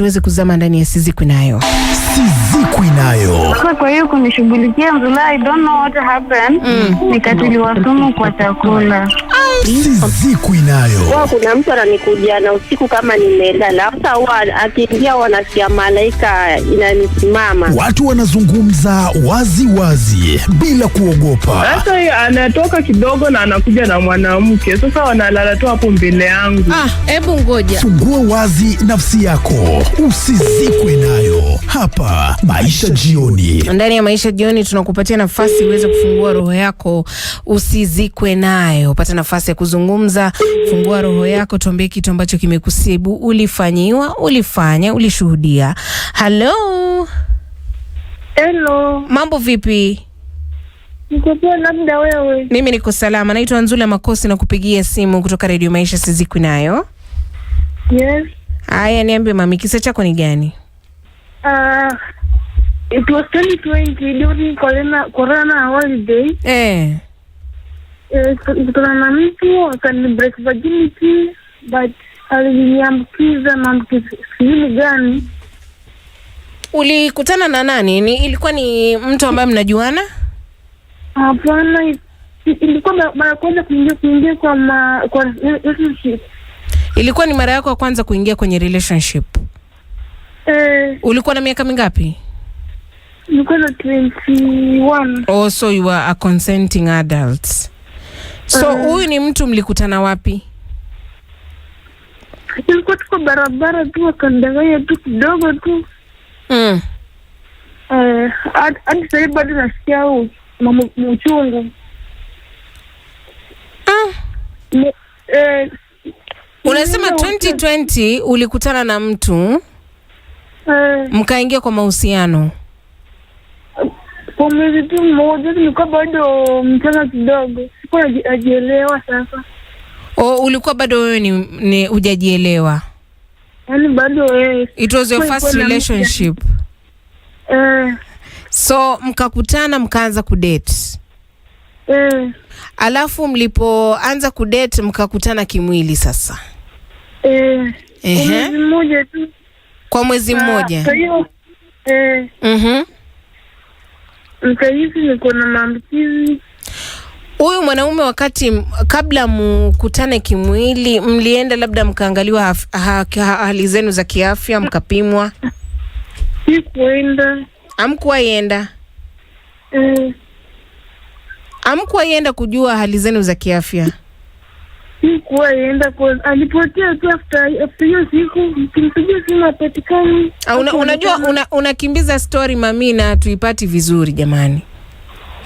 tuweze kuzama ndani ya Sizikwi Nayo. Sizikwi Nayo. Kwa hiyo kunishughulikia Mzula, I don't know what happened. Nikatiliwa sumu kwa chakula. Sizikwi Nayo. Wao kuna mtu ananikuja na usiku kama nimelala. Sasa huwa akiingia wanasikia malaika inanisimama. Watu wanazungumza wazi wazi bila kuogopa. Sasa anatoka kidogo na anakuja na mwanamke. Sasa wanalala tu hapo mbele yangu. Hebu ngoja. Fungua wazi nafsi yako. Usizikwe nayo. Hapa Maisha Jioni. Ndani ya Maisha Jioni tunakupatia nafasi uweze kufungua roho yako, usizikwe nayo. Pata nafasi ya kuzungumza, fungua roho yako, tuambie kitu ambacho kimekusibu, ulifanyiwa, ulifanya, ulishuhudia. Hello. Hello. Mambo vipi? Niko poa, labda wewe? Mimi niko salama. Naitwa Nzula Makosi na kupigia simu kutoka Radio Maisha Sizikwi Nayo. Yes. Haya, niambie mami, kisa chako ni gani? It was 2020 during corona holiday. Kutana na mtu akani break virginity, but aliniambukiza maambukizi gani? Ulikutana na nani? Ilikuwa ni mtu ambaye mnajuana? Hapana, ilikuwa mara kwanza kuingia kwa relationship. Ilikuwa ni mara yako ya kwanza kuingia kwenye relationship? Ulikuwa na miaka mingapi? Nilikuwa na 21. Oh, so you were a consenting adult. So huyu ni mtu mlikutana wapi? Ilikuwa tuko barabara tu, akandanganya tu kidogo tu. Hadi sasa bado nasikia uchungu. Unasema 2020 ulikutana na mtu mkaingia kwa mahusiano? Kwa mwezi tu mmoja, nilikuwa bado mchanga kidogo. Sikuwa najielewa sasa. Ulikuwa bado wewe ni hujajielewa? Yaani bado It was your first relationship? So mkakutana mkaanza kudate? Alafu mlipoanza kudate mkakutana kimwili sasa? Kwa mwezi mmoja tu. Kwa mwezi mmoja? Kwa hiyo mkahisi niko na maambukizi. Huyu mwanaume wakati kabla mkutane kimwili mlienda labda mkaangaliwa hali zenu za kiafya, mkapimwa? Sikuenda. Hamkuwaenda? Hamkuwaenda kujua hali zenu za kiafya? Sikuwaenda kwa alipotea tu after hiyo siku, kimpigia simu apatikani. Unajua unakimbiza story mami na tuipati vizuri jamani.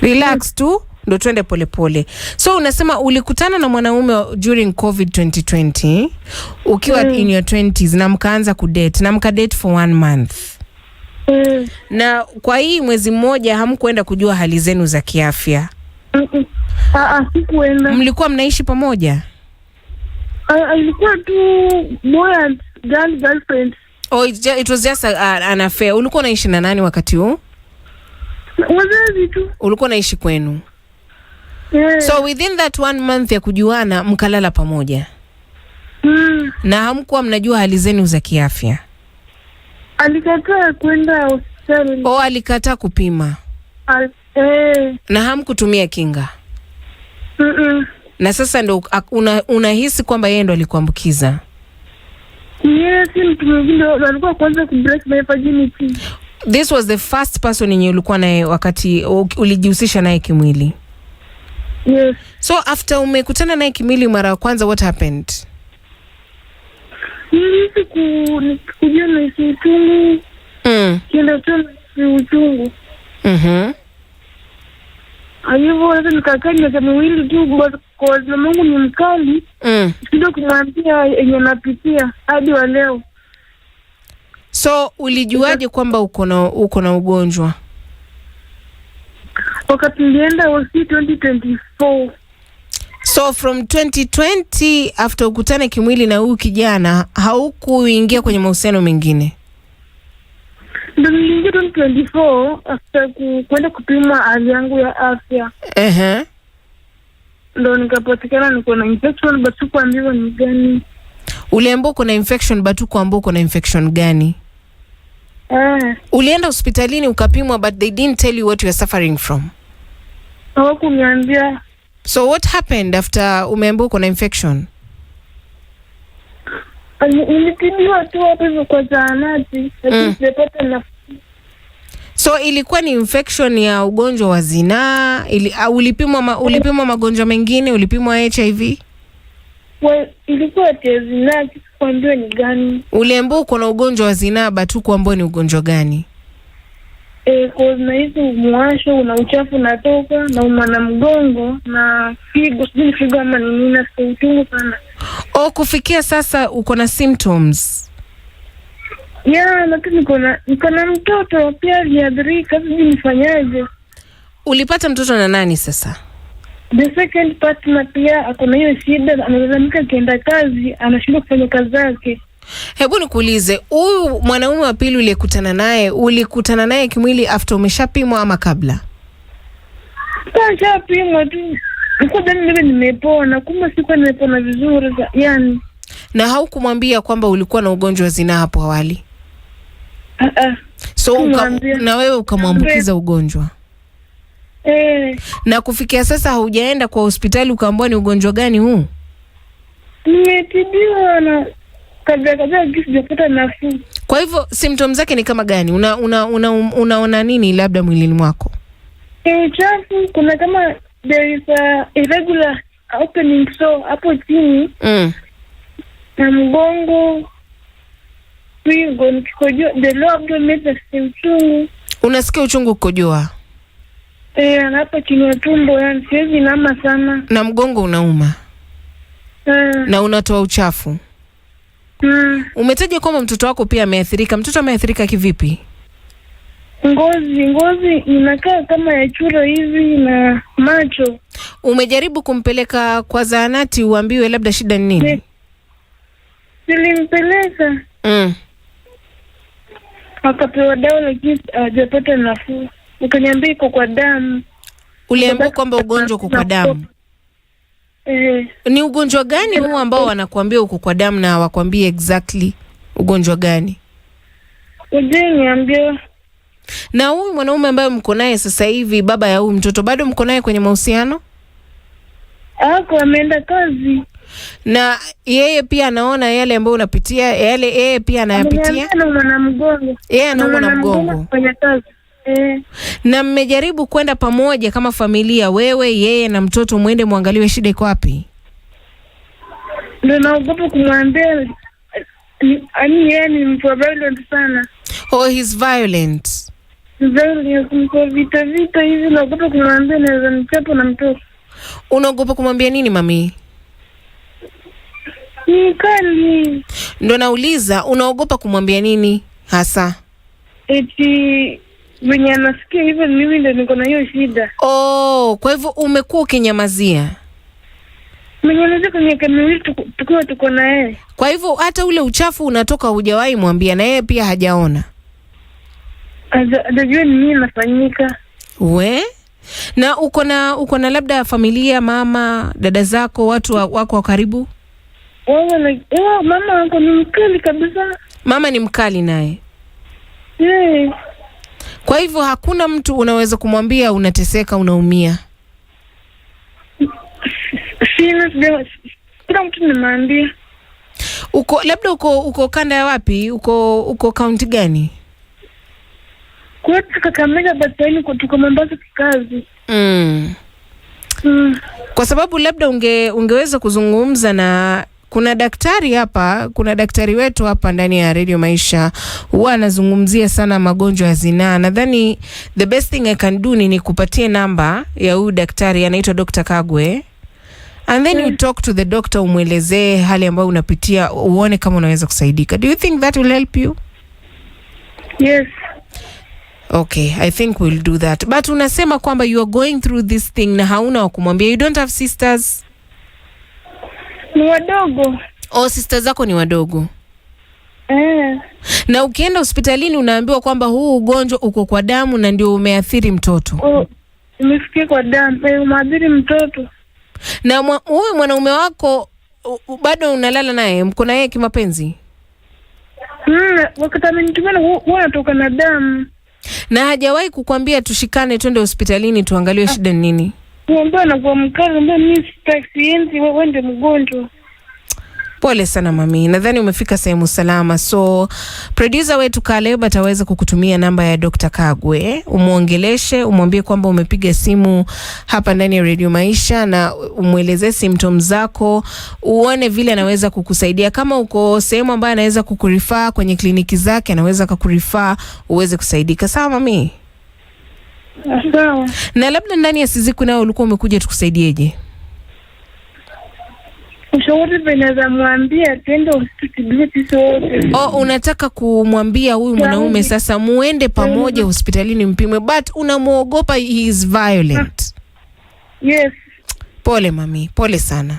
Relax tu, ndo twende polepole. So unasema ulikutana na mwanaume during COVID 2020 ukiwa in your 20s na mkaanza kudate na mkadate for 1 month. Na kwa hii mwezi mmoja hamkuenda kujua hali zenu za kiafya? Sikuenda. Mlikuwa mnaishi pamoja? Ilikuwa tu boy and girlfriend. It was just an affair. Ulikuwa unaishi na nani wakati huu? Wazazi tu. Ulikuwa unaishi kwenu? So within that 1 month ya kujuana mkalala pamoja? Na hamkuwa mnajua hali zenu za kiafya? Alikataa kwenda hospitali. Alikataa kupima? Na hamkutumia kinga? Na sasa ndo unahisi kwamba yeye ndo alikuambukiza? Yes, mtu mwingine alikuwa kwanza kubreak my virginity. This was the first person yenye ulikuwa naye wakati ulijihusisha naye kimwili? Yes. So after umekutana naye kimwili mara ya kwanza, what happened? Nilisi kujua na uchungu. Kienda tu na uchungu. Hivyo hata nikakaa miaka miwili tu kwa mamangu ni mkali. Kidogo kumwambia yenye napitia hadi wa leo. So ulijuaje kwamba uko na ugonjwa? Wakati nilienda hospitali 2024. So from 2020 after ukutane kimwili na huyu kijana haukuingia kwenye mahusiano mengine? Ndio niliingia 2024 after kwenda kupima hali yangu ya afya. Ndio nikapatikana niko na infection but sikuambiwa ni gani. Uliambiwa uko na infection but hukuambiwa uko na infection gani? Ulienda hospitalini ukapimwa, but they didn't tell you what you are suffering from? Hawakuniambia. So what happened after umeambiwa uko na infection? Nilitibiwa tu hapo hivyo kwa zahanati, lakini sijapata nafuu. So ilikuwa ni infection ya ugonjwa wa zinaa? Ulipimwa magonjwa mengine? Ulipimwa HIV? Ilikuwa ya zinaa, sikuambiwa ni gani. Uliambiwa uko na ugonjwa wa zinaa, but kuambiwa ni ugonjwa gani? Kwa nahisi mwasho, una uchafu unatoka, na umana mgongo na figo, sijui figo ama ni nini, na uchungu sana. Kufikia sasa uko na symptoms? Lakini niko na mtoto pia aliadhirika, sijui nifanyaje. Ulipata mtoto na nani sasa? The second partner pia ako na hiyo shida, analalamika akienda kazi anashindwa kufanya kazi zake. Hebu nikuulize, huyu mwanaume wa pili ulikutana naye kimwili after umeshapimwa ama kabla? Nishapimwa tu. Niko ndani nimepona, kumbe sikuwa nimepona vizuri yani. Na haukumwambia kwamba ulikuwa na ugonjwa wa zinaa hapo awali? So na wewe ukamwambukiza ugonjwa? Na kufikia sasa haujaenda kwa hospitali ukaambiwa ni ugonjwa gani huu? Nimetibiwa na kabla sijapata nafuu. Kwa hivyo symptoms zake ni kama gani? Unaona nini labda mwilini mwako? Chafu, kuna kama there is a irregular opening so hapo chini. Na mgongo, figo, nikikojoa, the lower abdomen nasikia uchungu. Unasikia uchungu kukojoa? Na hapo chini ya tumbo, yani siwezi inama sana. Na mgongo unauma? Na unatoa uchafu? Umetaja kwamba mtoto wako pia ameathirika. Mtoto ameathirika kivipi? Ngozi inakaa kama ya chura hivi na macho. Umejaribu kumpeleka kwa zahanati uambiwe labda shida ni nini? Nilimpeleka. Akapewa dawa lakini hajapata nafuu. Ukaniambia iko kwa damu. Uliambiwa kwamba ugonjwa uko kwa damu? Ni ugonjwa gani huu ambao wanakuambia uko kwa damu na hawakwambie exactly ugonjwa gani? Niambia. Na huyu mwanaume ambaye mko naye sasa hivi, baba ya huyu mtoto, bado mko naye kwenye mahusiano? Ameenda kazi. Na yeye pia anaona yale ambayo unapitia, yeye pia anayapitia? Anaumwa na mgongo. Yeye anaumwa na mgongo. Kwenye kazi. Na mmejaribu kwenda pamoja kama familia, wewe, yeye na mtoto, muende muangaliwe shida iko wapi? Ndio naogopa kumwambia. Yeye ni violent sana. He's violent. Vita hivi, naogopa kumwambia, naweza nichapa na mtoto. Unaogopa kumwambia nini mami? Ni kali. Ndio nauliza, unaogopa kumwambia nini hasa? Eti venye anasikia hivyo, mimi ndio niko na hiyo shida. Kwa hivyo umekuwa ukinyamazia? Mwenye kwenye kamili tuko na yeye. Kwa hivyo hata ule uchafu unatoka hujawahi mwambia, na yeye pia hajaona? Hajajua ni nini nafanyika. Na uko na labda familia, mama, dada zako, watu wako wa karibu? Mama wako ni mkali kabisa. Mama ni mkali naye? Kwa hivyo hakuna mtu unaweza kumwambia unateseka, unaumia? Kila mtu nimwambia. Labda uko kanda ya wapi? Uko kaunti gani? Kwa Kakamega, batani kutoka Mombasa kikazi. Kwa sababu labda ungeweza kuzungumza na kuna daktari wetu hapa ndani ya Radio Maisha, huwa anazungumzia sana magonjwa ya zinaa. Nadhani the best thing I can do ni kupatie namba ya huyu daktari, anaitwa Dr. Kagwe, and then you talk to the doctor, umwelezee hali ambayo unapitia, uone kama unaweza kusaidika. Do you think that will help you? Yes. Okay, I think we'll do that. But unasema kwamba you are going through this thing na hauna wa kumwambia. You don't have sisters? Ni wadogo. Sisters zako ni wadogo? Na ukienda hospitalini unaambiwa kwamba huu ugonjwa uko kwa damu na ndio umeathiri mtoto? Umefikia kwa damu, umeathiri mtoto. Na huyu mwanaume wako bado unalala naye? Mko na yeye kimapenzi? Wakati amenitumia huwa natoka na damu. Na hajawahi kukwambia tushikane twende hospitalini tuangalie shida ni nini? Mwambie na kwa mkazi mbona mimi siendi, wewe ndio mgonjwa. Pole sana mami, nadhani umefika sehemu salama. So producer wetu Caleb ataweza kukutumia namba ya Dr. Kagwe, umuongeleshe, umwambie kwamba umepiga simu hapa ndani ya Radio Maisha na umuelezee symptoms zako, uone vile anaweza kukusaidia. Kama uko sehemu ambayo anaweza kukurifaa kwenye kliniki zake, anaweza kukurifaa uweze kusaidika. Sawa mami? Sawa. Na labda ndani ya siku nao ulikuwa umekuja tukusaidieje? Ushauri penaweza mwambia tendo hospitali sote. Unataka kumwambia huyu mwanaume sasa muende pamoja hospitalini mpimwe, but unamuogopa, he is violent. Yes. Pole mami, pole sana.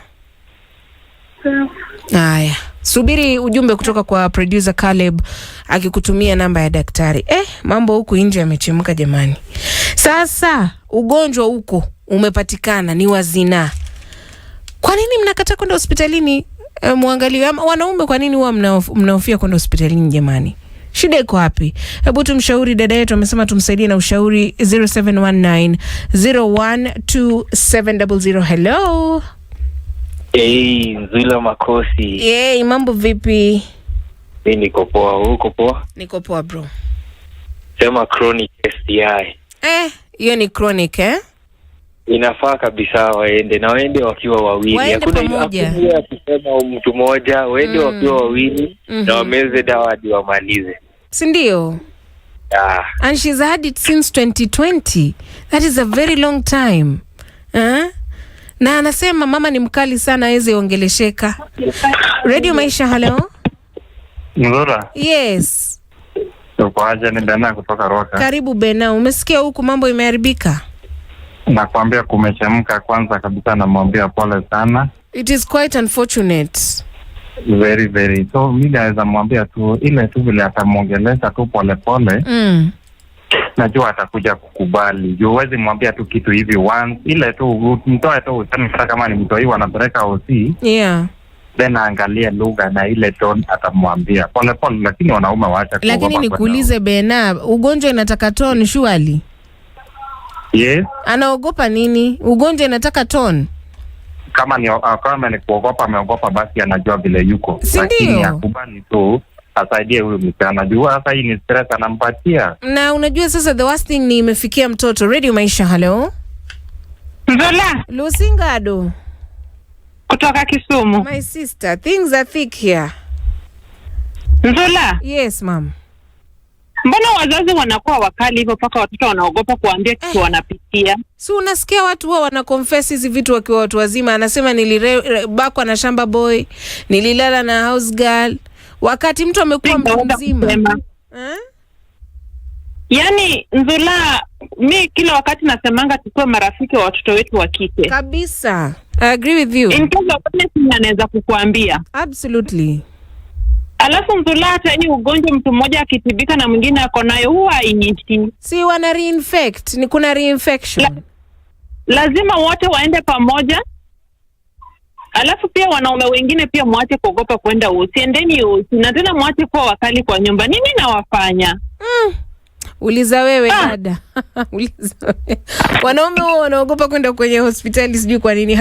Sawa. Haya, subiri ujumbe kutoka kwa producer Caleb akikutumia namba ya daktari. Mambo huku nje yamechemka jamani. Sasa ugonjwa huko umepatikana ni wa zinaa. Kwa nini mnakataa kwenda hospitalini? Muangalie wanaume, kwa nini huwa mnaofia kwenda hospitalini jamani? Shida iko wapi? Hebu tumshauri dada yetu, amesema tumsaidie na ushauri. 0719012700. Hello. Nzula Makosi. Mambo vipi? Mimi niko poa, uko poa? Niko poa bro. Sema chronic STI. Hiyo ni chronic Inafaa kabisa waende wakiwa wawili. Hakuna kusema mtu mmoja, waende wakiwa wawili na wameze dawa hadi wamalize. Si ndio? And she's had it since 2020. That is a very long time. Na anasema mama ni mkali sana, hawezi ongelesheka. Radio Maisha, hello. Nzura. Yes. Ukoaje? Ni Bena kutoka Roka. Karibu Bena, umesikia huku mambo imeharibika? Nakwambia kumechemka. Kwanza kabisa namwambia pole sana. It is quite unfortunate. Very very. So mimi naweza mwambia tu ile tu vile atamuongelesha tu pole pole. Najua atakuja kukubali. Huwezi mwambia tu kitu hivi once. Ile tu mtoe tu useme kama ni mtoi wanapeleka OC. Yeah. Then angalia lugha na ile tone atamwambia pole pole, lakini wanaume waacha kuogopa. Lakini nikuulize Bena, ugonjwa inataka tone surely? Yes. Anaogopa nini? Ugonjwa inataka tone. Kama ni kuogopa, ameogopa basi anajua vile yuko. Lakini akubali tu asaidie huyu msichana. Anajua sasa hii ni stress anampatia. Na unajua sasa the worst thing ni imefikia mtoto. Radio Maisha, hello. Nzola. Lusingado. Kutoka Kisumu. My sister, things are thick here. Nzola. Yes, ma'am. Mbona wazazi wanakuwa wakali hivyo paka watoto wanaogopa kuambia kitu wanapitia? Si unasikia watu huwa wanaconfess hizi vitu wakiwa watu wazima. Anasema nilibakwa na shamba boy, nililala na house girl. Wakati mtu amekuwa mtu mzima. Yaani Nzola, mi kila wakati nasemanga tukue marafiki wa watoto wetu wa kike. Kabisa. I agree with you. In case of anything anaweza kukuambia. Absolutely. Alafu Nzola, hata hii ugonjwa mtu mmoja akitibika na mwingine ako nayo huwa hainishi. Si wana reinfect, ni kuna reinfection. Lazima wote waende pamoja. Alafu pia wanaume wengine pia mwache kuogopa kwenda usiendeni na tena mwache kuwa wakali kwa nyumba. Nini nawafanya? Uliza wewe dada. Uliza wewe. Wanaume wanaogopa kwenda kwenye hospitali sijui kwa nini.